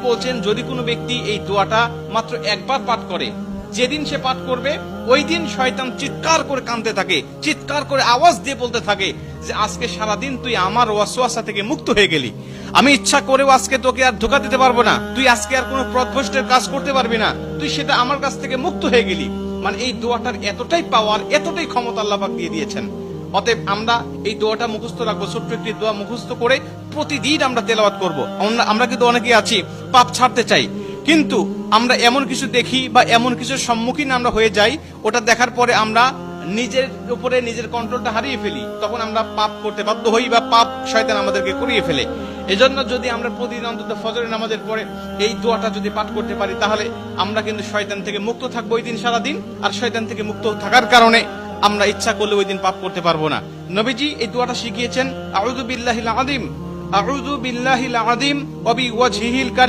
বলছেন যদি কোনো ব্যক্তি এই দোয়াটা মাত্র একবার পাঠ করে, যেদিন সে পাঠ করবে ওই দিন শয়তান চিৎকার করে কাঁদতে থাকে, চিৎকার করে আওয়াজ দিয়ে বলতে থাকে যে আজকে সারাদিন তুই আমার ওয়াসওয়াসা থেকে মুক্ত হয়ে গেলি, আমি ইচ্ছা করেও আজকে তোকে আর ধোঁকা দিতে পারবো না, তুই আজকে আর কোনো পথভ্রষ্টের কাজ করতে পারবি না, তুই সেটা আমার কাছ থেকে মুক্ত হয়ে গেলি। মানে এই দোয়াটার এতটাই পাওয়ার, এতটাই ক্ষমতা আল্লাহ পাক দিয়ে দিয়েছেন। অতএব আমরা এই দোয়াটা মুখস্থ রাখবো, ছোট্ট একটি দোয়া মুখস্থ করে প্রতিদিন আমরা তেলাওয়াত করব। আমরা কিন্তু অনেকে আছি পাপ ছাড়তে চাই, কিন্তু আমরা এমন কিছু দেখি বা এমন কিছুর সম্মুখীন আমরা হয়ে যাই, ওটা দেখার পরে আমরা নিজের উপরে নিজের কন্ট্রোলটা হারিয়ে ফেলি, তখন আমরা পাপ করতে বাধ্য হই বা পাপ শয়তান আমাদেরকে করিয়ে ফেলে। এজন্য যদি আমরা প্রতিদিন অন্তত ফজরের নামাজের পরে এই দোয়াটা যদি পাঠ করতে পারি, তাহলে আমরা কিন্তু শয়তান থেকে মুক্ত থাকবো ওই দিন সারাদিন। আর শয়তান থেকে মুক্ত থাকার কারণে আমরা ইচ্ছা করলে ওই দিন পাপ করতে পারবো না। নবীজি এই দোয়াটা শিখিয়েছেন, আউযু বিল্লাহিল আযীম, আউযু বিল্লাহিল আযীম ওয়া বিওয়াজহিল কারীম।